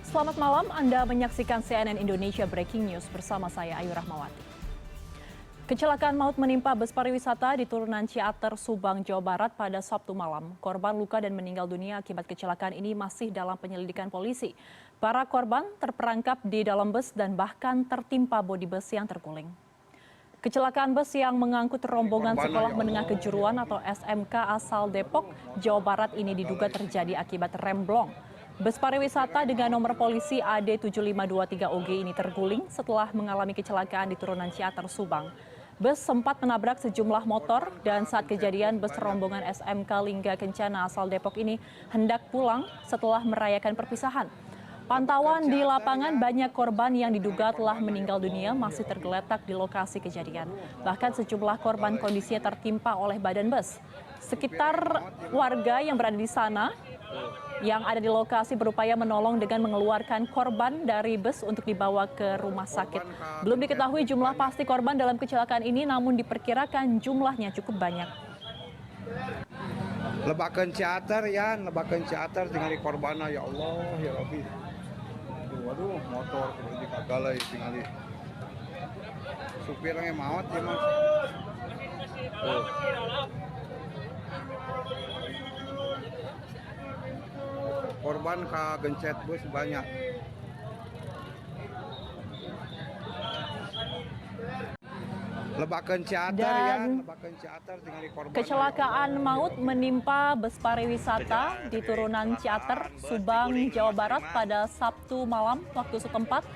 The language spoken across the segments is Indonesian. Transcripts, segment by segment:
Selamat malam, Anda menyaksikan CNN Indonesia Breaking News bersama saya Ayu Rahmawati. Kecelakaan maut menimpa bus pariwisata di turunan Ciater, Subang, Jawa Barat pada Sabtu malam. Korban luka dan meninggal dunia akibat kecelakaan ini masih dalam penyelidikan polisi. Para korban terperangkap di dalam bus dan bahkan tertimpa bodi bus yang terguling. Kecelakaan bus yang mengangkut rombongan sekolah menengah kejuruan atau SMK asal Depok, Jawa Barat ini diduga terjadi akibat remblong. Bus pariwisata dengan nomor polisi AD7523OG ini terguling setelah mengalami kecelakaan di turunan Ciater, Subang. Bus sempat menabrak sejumlah motor dan saat kejadian bus rombongan SMK Lingga Kencana asal Depok ini hendak pulang setelah merayakan perpisahan. Pantauan di lapangan banyak korban yang diduga telah meninggal dunia masih tergeletak di lokasi kejadian. Bahkan sejumlah korban kondisinya tertimpa oleh badan bus. Sekitar warga yang berada di sana yang ada di lokasi berupaya menolong dengan mengeluarkan korban dari bus untuk dibawa ke rumah sakit. Belum diketahui jumlah pasti korban dalam kecelakaan ini, namun diperkirakan jumlahnya cukup banyak. Lebakan Ciater ya, lebakan Ciater tinggal di korban ya Allah ya Rabbi. Waduh, motor seperti kagalai tinggal di supirnya maut ya mas. Korban gencet bus banyak. Lebakan Ciater ya, lebakan Ciater tinggal di korban. Kecelakaan maut menimpa bus pariwisata di turunan Ciater, Subang, Jawa Barat pada Sabtu malam waktu setempat.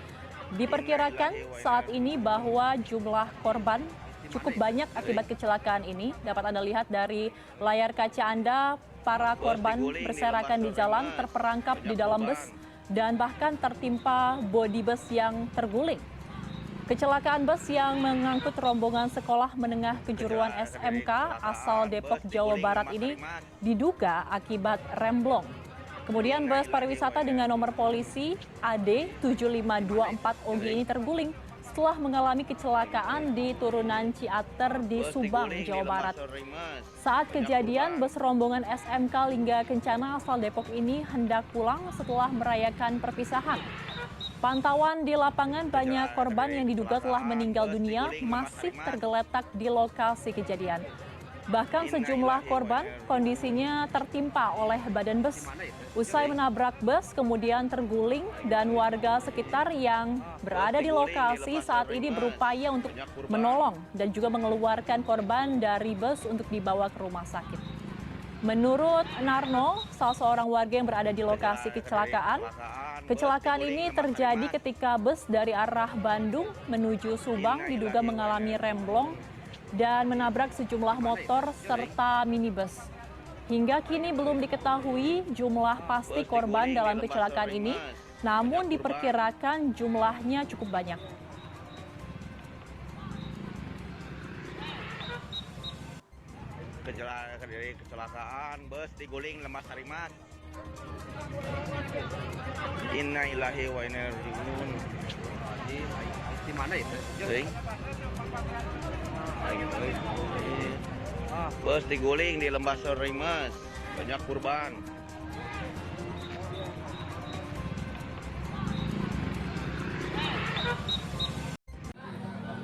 Diperkirakan saat ini bahwa jumlah korban cukup banyak akibat kecelakaan ini. Dapat Anda lihat dari layar kaca Anda, para korban berserakan di jalan, terperangkap di dalam bus, dan bahkan tertimpa bodi bus yang terguling. Kecelakaan bus yang mengangkut rombongan sekolah menengah kejuruan SMK asal Depok, Jawa Barat ini diduga akibat remblong. Kemudian bus pariwisata dengan nomor polisi AD7524OG ini terguling setelah mengalami kecelakaan di turunan Ciater di Subang, Jawa Barat. Saat kejadian, bus rombongan SMK Lingga Kencana asal Depok ini hendak pulang setelah merayakan perpisahan. Pantauan di lapangan banyak korban yang diduga telah meninggal dunia masih tergeletak di lokasi kejadian. Bahkan sejumlah korban kondisinya tertimpa oleh badan bus. Usai menabrak bus kemudian terguling dan warga sekitar yang berada di lokasi saat ini berupaya untuk menolong dan juga mengeluarkan korban dari bus untuk dibawa ke rumah sakit. Menurut Narno, salah seorang warga yang berada di lokasi kecelakaan ini terjadi ketika bus dari arah Bandung menuju Subang diduga mengalami remblong dan menabrak sejumlah motor serta minibus. Hingga kini belum diketahui jumlah pasti korban dalam kecelakaan ini, namun diperkirakan jumlahnya cukup banyak. Kecelakaan bus diguling Lembah Sarimas. Innalillahi wa inna ilaihi raji'un. Di mana itu? Bus diguling di Lembah Sarimas, banyak korban.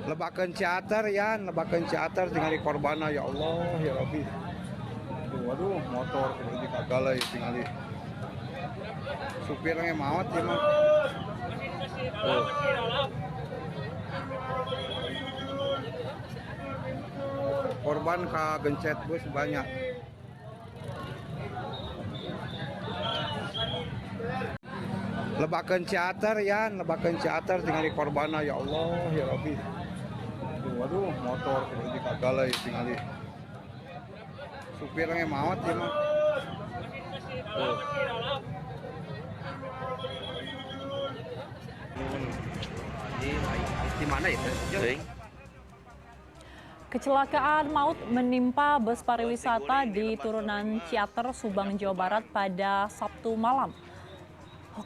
Lebakan Ciater ya, lebakan Ciater tinggal di korban ya Allah ya Rabbi. Waduh, motor seperti kagalai tinggal di supirnya maut ya mas. Korban gencet bus banyak. Lebakan Ciater ya, lebakan Ciater tinggal di korban ya Allah ya Rabbi. Waduh, motor seperti kagalai tinggal di supirnya maut ya mas. Di mana itu? Kecelakaan maut menimpa bus pariwisata di turunan Ciater, Subang, Jawa Barat pada Sabtu malam.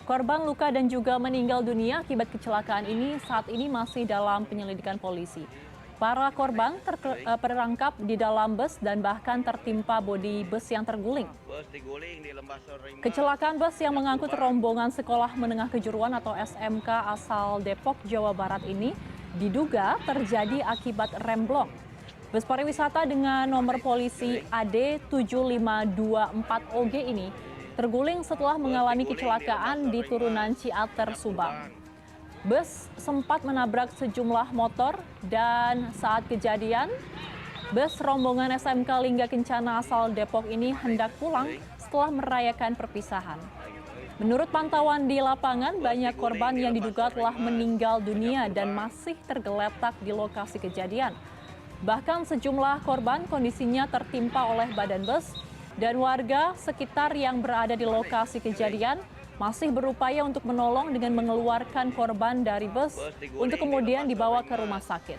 Korban luka dan juga meninggal dunia akibat kecelakaan ini saat ini masih dalam penyelidikan polisi. Para korban terperangkap di dalam bus dan bahkan tertimpa bodi bus yang terguling. Bus diguling di Lembah Sorima. Kecelakaan bus yang mengangkut rombongan sekolah menengah kejuruan atau SMK asal Depok, Jawa Barat ini diduga terjadi akibat remblong. Bus pariwisata dengan nomor polisi AD 7524OG ini terguling setelah mengalami kecelakaan di turunan Ciater, Subang. Bus sempat menabrak sejumlah motor dan saat kejadian, bus rombongan SMK Lingga Kencana asal Depok ini hendak pulang setelah merayakan perpisahan. Menurut pantauan di lapangan, banyak korban yang diduga telah meninggal dunia dan masih tergeletak di lokasi kejadian. Bahkan sejumlah korban kondisinya tertimpa oleh badan bus dan warga sekitar yang berada di lokasi kejadian masih berupaya untuk menolong dengan mengeluarkan korban dari bus untuk kemudian dibawa ke rumah sakit.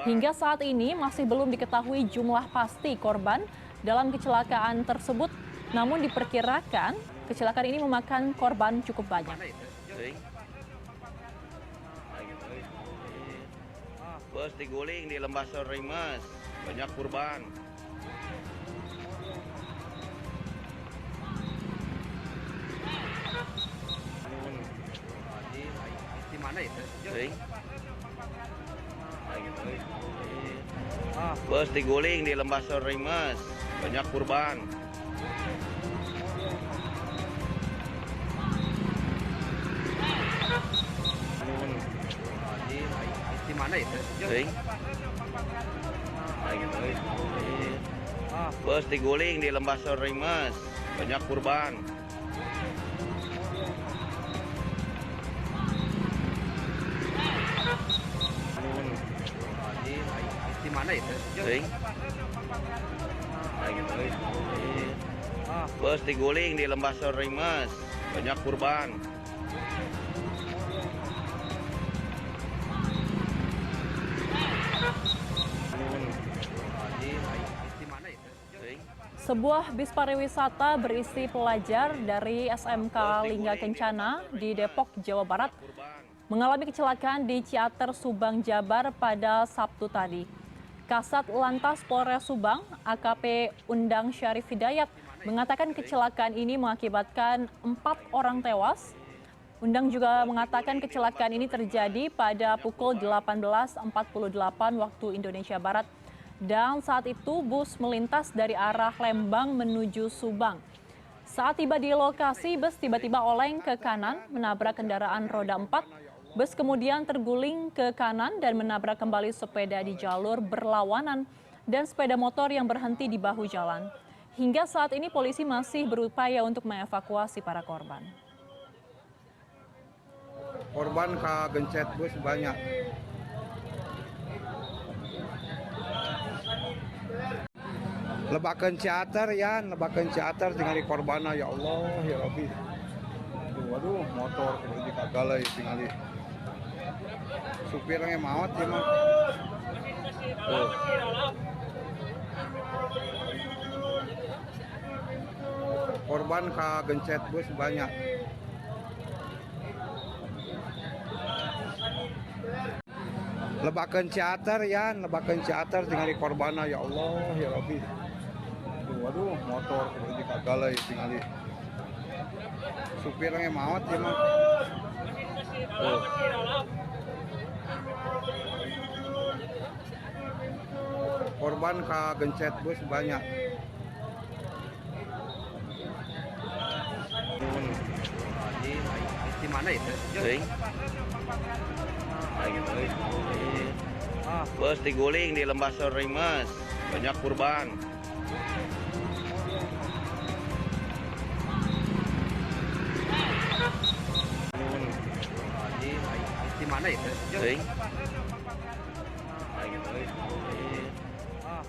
Hingga saat ini masih belum diketahui jumlah pasti korban dalam kecelakaan tersebut, namun diperkirakan kecelakaan ini memakan korban cukup banyak. Bus diguling di Lembah Sorima, banyak korban. Di mana itu? Bus diguling di Lembah Sorima, banyak korban. Di mana itu? Bus diguling di Lembah Sorima, banyak korban. Di mana itu? Bus diguling di Lembah Sorima, banyak korban. Sebuah bis pariwisata berisi pelajar dari SMK Lingga Kencana di Depok, Jawa Barat mengalami kecelakaan di Ciater, Subang, Jabar pada Sabtu tadi. Kasat Lantas Polres Subang, AKP Undang Syarif Hidayat, mengatakan kecelakaan ini mengakibatkan 4 orang tewas. Undang juga mengatakan kecelakaan ini terjadi pada pukul 18.48 waktu Indonesia Barat. Dan saat itu bus melintas dari arah Lembang menuju Subang. Saat tiba di lokasi, bus tiba-tiba oleng ke kanan, menabrak kendaraan roda 4. Bus kemudian terguling ke kanan dan menabrak kembali sepeda di jalur berlawanan dan sepeda motor yang berhenti di bahu jalan. Hingga saat ini polisi masih berupaya untuk mengevakuasi para korban. Korban kegencet bus banyak. Lebakan Ciater ya, lebakan Ciater tinggal di korbana ya Allah ya Rabbi. Waduh, motor seperti kagalai tinggal di supirnya maut ya mah. Tuh. Korban kegencet bus banyak. Lebakan Ciater ya, lebakan Ciater tinggal di korbana ya Allah ya Rabbi. Waduh, motor seperti kagalai tinggal di supirnya maut ya mah. Tuh. Korban kegencet bus banyak. Di mana itu? Bus diguling di Lembah Sorima, banyak korban. Di mana itu?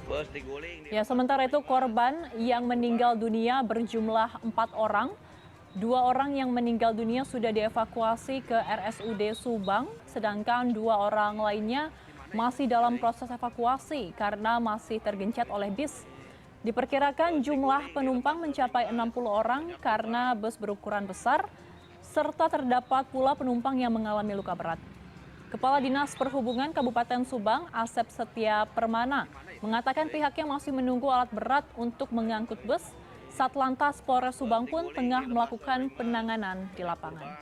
Bus diguling di... Ya, sementara itu korban yang meninggal dunia berjumlah 4 orang. 2 orang yang meninggal dunia sudah dievakuasi ke RSUD Subang, sedangkan 2 orang lainnya masih dalam proses evakuasi karena masih tergencet oleh bis. Diperkirakan jumlah penumpang mencapai 60 orang karena bus berukuran besar, serta terdapat pula penumpang yang mengalami luka berat. Kepala Dinas Perhubungan Kabupaten Subang, Asep Setia Permana, mengatakan pihaknya masih menunggu alat berat untuk mengangkut bus, Satlantas Polres Subang pun tengah melakukan penanganan di lapangan.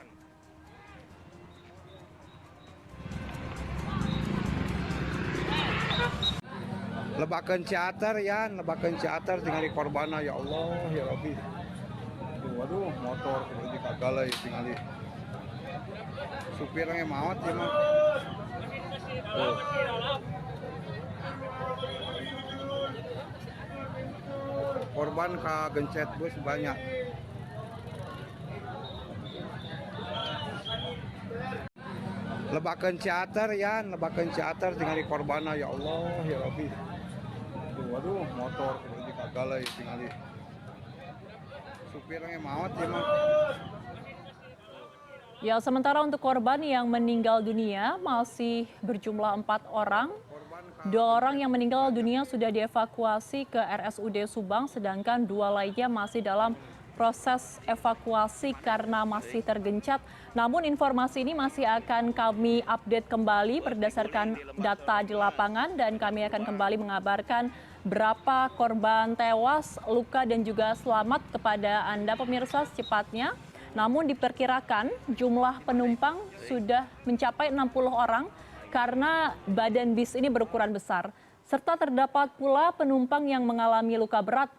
Lebakan ciater ya, lebakan ciater tinggal korban ya Allah ya Rabbi. Waduh, motor kudu dikagalai tinggali. Supirnya maut ya mah. Tuh. Korban kagencet bus banyak. Lebakan ciater ya, lebakan ciater tinggal korban ya Allah ya Rabbi. Waduh, motor kudu dikagalai tinggali. Supirnya maut ya mah. Ya, sementara untuk korban yang meninggal dunia masih berjumlah 4 orang. 2 orang yang meninggal dunia sudah dievakuasi ke RSUD Subang, sedangkan 2 lainnya masih dalam proses evakuasi karena masih tergencat. Namun informasi ini masih akan kami update kembali berdasarkan data di lapangan dan kami akan kembali mengabarkan berapa korban tewas, luka dan juga selamat kepada Anda pemirsa secepatnya. Namun diperkirakan jumlah penumpang sudah mencapai 60 orang karena badan bis ini berukuran besar. Serta terdapat pula penumpang yang mengalami luka berat.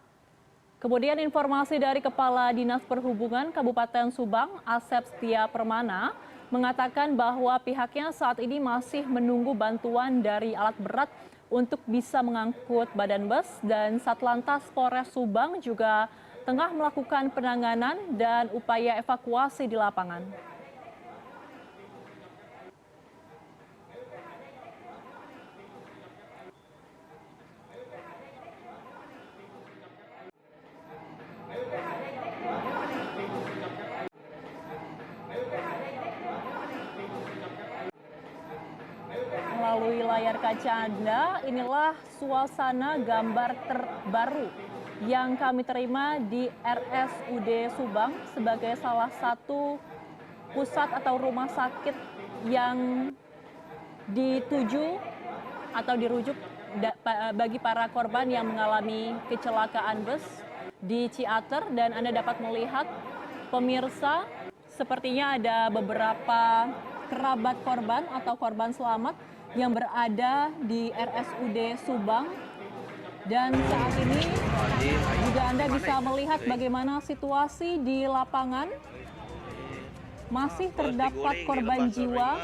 Kemudian informasi dari Kepala Dinas Perhubungan Kabupaten Subang, Asep Setia Permana, mengatakan bahwa pihaknya saat ini masih menunggu bantuan dari alat berat untuk bisa mengangkut badan bus dan Satlantas Polres Subang juga tengah melakukan penanganan dan upaya evakuasi di lapangan. Melalui layar kaca Anda, inilah suasana gambar terbaru yang kami terima di RSUD Subang sebagai salah satu pusat atau rumah sakit yang dituju atau dirujuk bagi para korban yang mengalami kecelakaan bus di Ciater. Dan Anda dapat melihat pemirsa, sepertinya ada beberapa kerabat korban atau korban selamat yang berada di RSUD Subang. Dan saat ini juga Anda bisa melihat bagaimana situasi di lapangan. Masih terdapat korban jiwa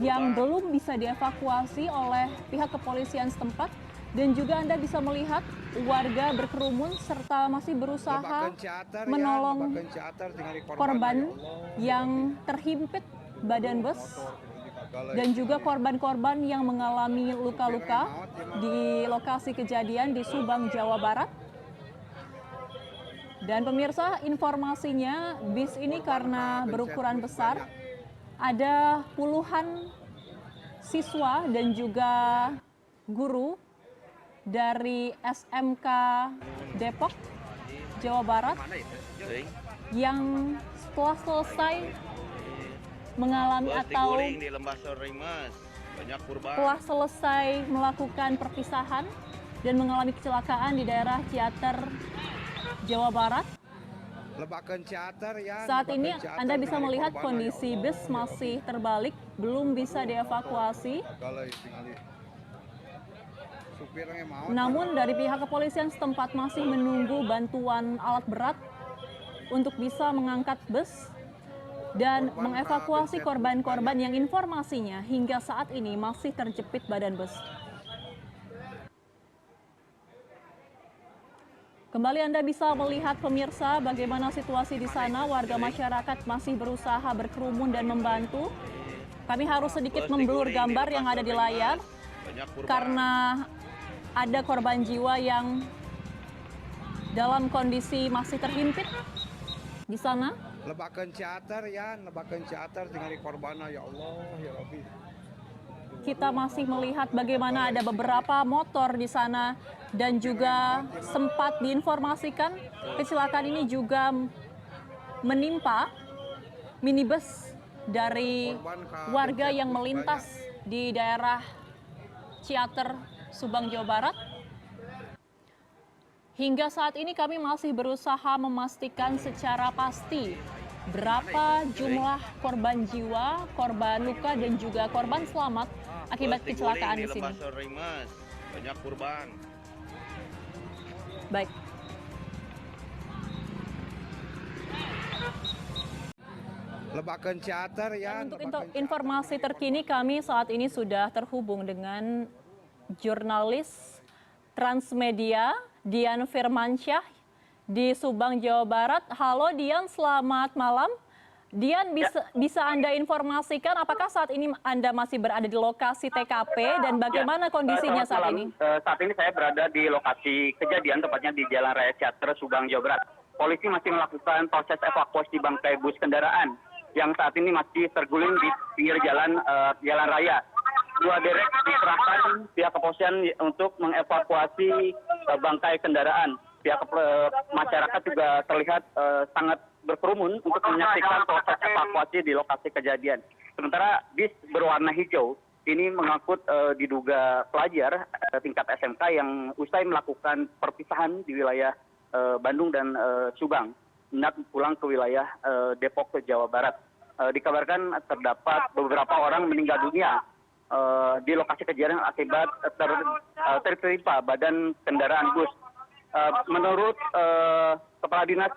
yang belum bisa dievakuasi oleh pihak kepolisian setempat. Dan juga Anda bisa melihat warga berkerumun serta masih berusaha menolong korban yang terhimpit badan bus. Dan juga korban-korban yang mengalami luka-luka di lokasi kejadian di Subang, Jawa Barat. Dan pemirsa, informasinya bis ini karena berukuran besar, ada puluhan siswa dan juga guru dari SMK Depok, Jawa Barat yang setelah selesai mengalami atau telah selesai melakukan perpisahan dan mengalami kecelakaan di daerah Ciater, Jawa Barat. Saat ini Anda bisa melihat kondisi bus masih terbalik, belum bisa dievakuasi. Namun dari pihak kepolisian setempat masih menunggu bantuan alat berat untuk bisa mengangkat bus dan mengevakuasi korban-korban yang informasinya hingga saat ini masih terjepit badan bus. Kembali Anda bisa melihat pemirsa bagaimana situasi di sana, warga masyarakat masih berusaha berkerumun dan membantu. Kami harus sedikit memblur gambar yang ada di layar karena ada korban jiwa yang dalam kondisi masih terhimpit di sana. Lebakan ciater ya, lebakan ciater tinggal korban ya Allah ya Rabbi. Kita masih melihat bagaimana ada beberapa motor di sana dan juga sempat diinformasikan kecelakaan ini juga menimpa minibus dari warga yang melintas di daerah Ciater, Subang, Jawa Barat. Hingga saat ini kami masih berusaha memastikan secara pasti berapa jumlah korban jiwa, korban luka, dan juga korban selamat akibat Bus kecelakaan diguling di sini. Lembah Rimas, banyak korban. Baik. Lebakan Ciater ya. Dan untuk informasi terkini kami saat ini sudah terhubung dengan jurnalis Transmedia Dian Firmansyah di Subang, Jawa Barat. Halo Dian, selamat malam. Dian, bisa Anda informasikan apakah saat ini Anda masih berada di lokasi TKP dan bagaimana kondisinya saat ini? Saat ini saya berada di lokasi kejadian, tepatnya di Jalan Raya Ciater, Subang, Jawa Barat. Polisi masih melakukan proses evakuasi bangkai bus kendaraan yang saat ini masih terguling di pinggir jalan raya. 2 derek dikerahkan pihak kepolisian untuk mengevakuasi bangkai kendaraan. Pihak masyarakat juga terlihat sangat berkerumun untuk menyaksikan proses evakuasi di lokasi kejadian. Sementara bis berwarna hijau ini mengangkut diduga pelajar tingkat SMK yang usai melakukan perpisahan di wilayah Bandung dan Subang, hendak pulang ke wilayah Depok ke Jawa Barat. Dikabarkan terdapat beberapa orang meninggal dunia di lokasi kejadian akibat tertimpa badan kendaraan bus. Menurut Kepala Dinas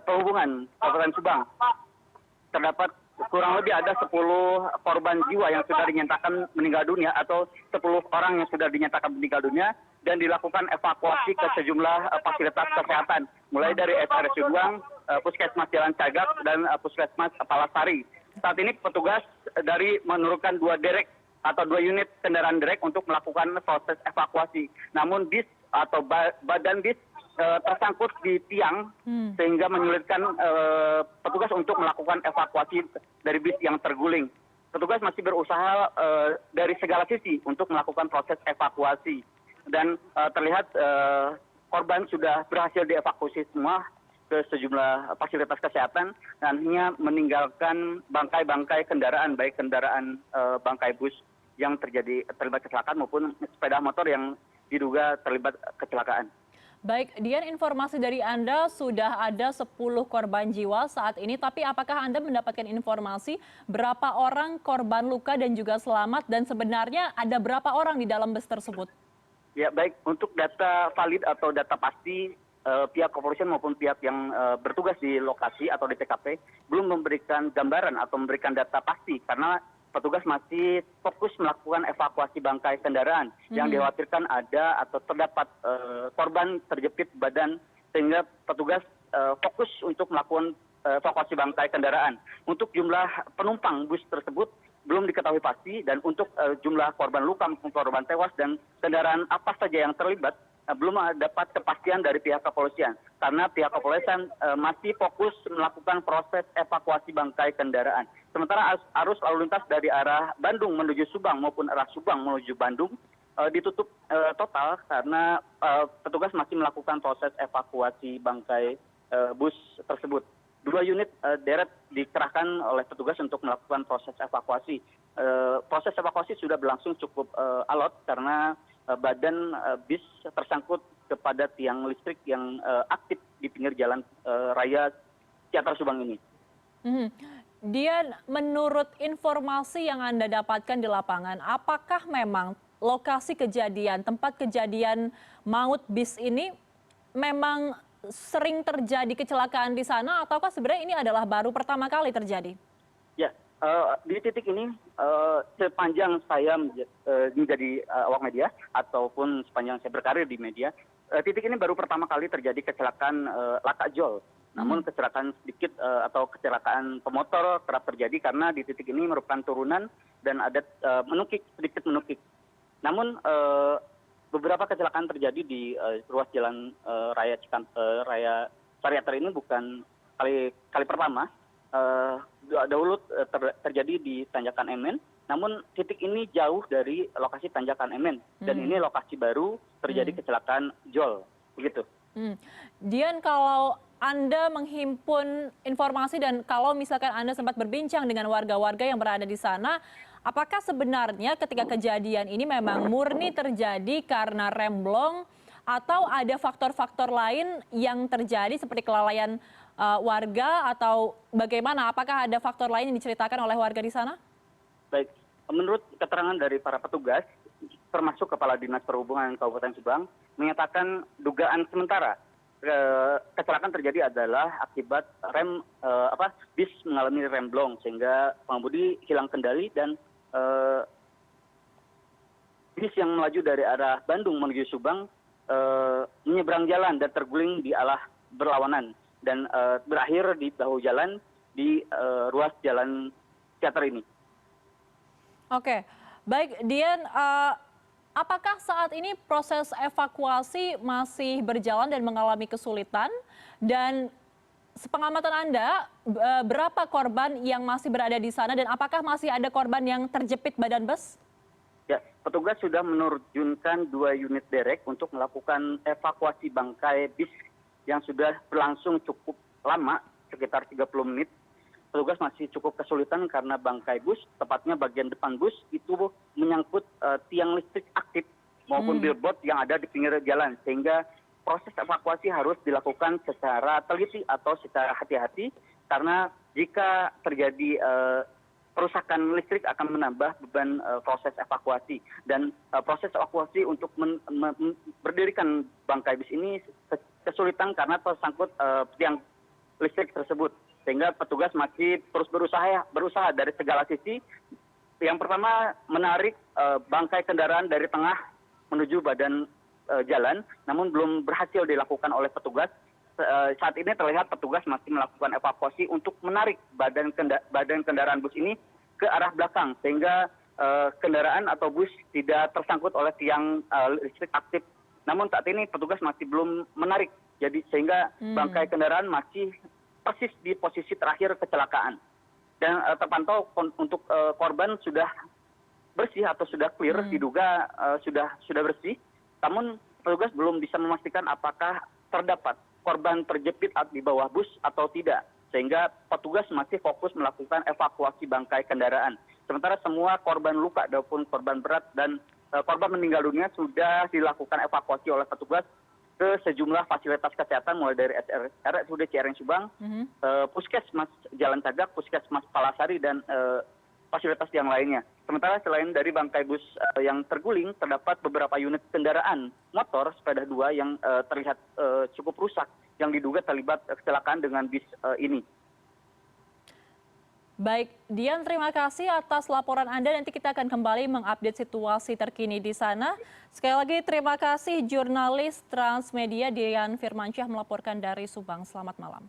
Perhubungan Kabupaten Subang, terdapat kurang lebih ada 10 korban jiwa yang sudah dinyatakan meninggal dunia atau 10 orang yang sudah dinyatakan meninggal dunia dan dilakukan evakuasi ke sejumlah fasilitas kesehatan mulai dari RSUD Subang, Puskesmas Jalan Cagak dan Puskesmas Palasari. Saat ini petugas dari menurunkan 2 derek atau 2 unit kendaraan derek untuk melakukan proses evakuasi. Namun bis atau badan bis tersangkut di tiang sehingga menyulitkan petugas untuk melakukan evakuasi dari bis yang terguling. Petugas masih berusaha dari segala sisi untuk melakukan proses evakuasi dan terlihat korban sudah berhasil dievakuasi semua ke sejumlah fasilitas kesehatan dan hanya meninggalkan bangkai-bangkai kendaraan, baik kendaraan bangkai bus yang terlibat kecelakaan maupun sepeda motor yang diduga terlibat kecelakaan. Baik, Dian, informasi dari Anda sudah ada 10 korban jiwa saat ini, tapi apakah Anda mendapatkan informasi berapa orang korban luka dan juga selamat dan sebenarnya ada berapa orang di dalam bus tersebut? Ya, baik, untuk data valid atau data pasti pihak kepolisian maupun pihak yang bertugas di lokasi atau di TKP belum memberikan gambaran atau memberikan data pasti karena petugas masih fokus melakukan evakuasi bangkai kendaraan yang dikhawatirkan ada atau terdapat korban terjepit badan sehingga petugas fokus untuk melakukan evakuasi bangkai kendaraan. Untuk jumlah penumpang bus tersebut belum diketahui pasti dan untuk jumlah korban luka maupun korban tewas dan kendaraan apa saja yang terlibat belum dapat kepastian dari pihak kepolisian karena pihak kepolisian masih fokus melakukan proses evakuasi bangkai kendaraan. Sementara arus lalu lintas dari arah Bandung menuju Subang maupun arah Subang menuju Bandung ditutup total karena petugas masih melakukan proses evakuasi bangkai bus tersebut. 2 unit deret dikerahkan oleh petugas untuk melakukan proses evakuasi. Proses evakuasi sudah berlangsung cukup alot karena badan bis tersangkut kepada tiang listrik yang aktif di pinggir jalan raya Ciater Subang ini. Dian, menurut informasi yang Anda dapatkan di lapangan, apakah memang lokasi kejadian, tempat kejadian maut bis ini memang sering terjadi kecelakaan di sana ataukah sebenarnya ini adalah baru pertama kali terjadi? Ya, di titik ini sepanjang saya menjadi awak media ataupun sepanjang saya berkarir di media, titik ini baru pertama kali terjadi kecelakaan lakajol. Namun kecelakaan sedikit atau kecelakaan pemotor kerap terjadi karena di titik ini merupakan turunan dan ada sedikit menukik. Namun beberapa kecelakaan terjadi di ruas jalan raya Ciater ini bukan kali pertama. Dahulu terjadi di Tanjakan Emen, namun titik ini jauh dari lokasi Tanjakan Emen dan ini lokasi baru terjadi kecelakaan jol, begitu. Dian, kalau Anda menghimpun informasi dan kalau misalkan Anda sempat berbincang dengan warga-warga yang berada di sana, apakah sebenarnya ketika kejadian ini memang murni terjadi karena remblong atau ada faktor-faktor lain yang terjadi seperti kelalaian warga atau bagaimana? Apakah ada faktor lain yang diceritakan oleh warga di sana? Baik, menurut keterangan dari para petugas, termasuk Kepala Dinas Perhubungan Kabupaten Subang, menyatakan dugaan sementara kecelakaan terjadi adalah akibat bis mengalami remblong sehingga pengemudi hilang kendali dan bis yang melaju dari arah Bandung menuju Subang menyeberang jalan dan terguling di arah berlawanan dan berakhir di bahu jalan di ruas jalan Ciater ini. Oke, baik Dian, apakah saat ini proses evakuasi masih berjalan dan mengalami kesulitan? Dan sepengamatan Anda, berapa korban yang masih berada di sana dan apakah masih ada korban yang terjepit badan bus? Ya, petugas sudah menerjunkan 2 unit derek untuk melakukan evakuasi bangkai bis yang sudah berlangsung cukup lama, sekitar 30 menit. Petugas masih cukup kesulitan karena bangkai bus, tepatnya bagian depan bus, itu menyangkut tiang listrik aktif maupun billboard yang ada di pinggir jalan. Sehingga proses evakuasi harus dilakukan secara teliti atau secara hati-hati, karena jika terjadi kerusakan listrik akan menambah beban proses evakuasi. Dan proses evakuasi untuk berdirikan bangkai bis ini kesulitan karena tersangkut tiang listrik tersebut. Sehingga petugas masih terus berusaha dari segala sisi. Yang pertama, menarik bangkai kendaraan dari tengah menuju badan jalan, namun belum berhasil dilakukan oleh petugas. Saat ini terlihat petugas masih melakukan evakuasi untuk menarik badan kendaraan bus ini ke arah belakang, sehingga kendaraan atau bus tidak tersangkut oleh tiang listrik aktif. Namun saat ini petugas masih belum menarik, jadi sehingga bangkai kendaraan masih persis di posisi terakhir kecelakaan. Dan terpantau untuk korban sudah bersih atau sudah clear, diduga sudah bersih. Namun petugas belum bisa memastikan apakah terdapat korban terjepit di bawah bus atau tidak. Sehingga petugas masih fokus melakukan evakuasi bangkai kendaraan. Sementara semua korban luka maupun korban berat dan korban meninggal dunia sudah dilakukan evakuasi oleh petugas ke sejumlah fasilitas kesehatan mulai dari RSUD Ciareng Subang, Puskesmas Jalan Cagak, Puskesmas Palasari, dan fasilitas yang lainnya. Sementara selain dari bangkai bus yang terguling, terdapat beberapa unit kendaraan motor sepeda 2 yang terlihat cukup rusak, yang diduga terlibat kecelakaan dengan bis ini. Baik, Dian, terima kasih atas laporan Anda. Nanti kita akan kembali mengupdate situasi terkini di sana. Sekali lagi terima kasih jurnalis Transmedia Dian Firmansyah melaporkan dari Subang. Selamat malam.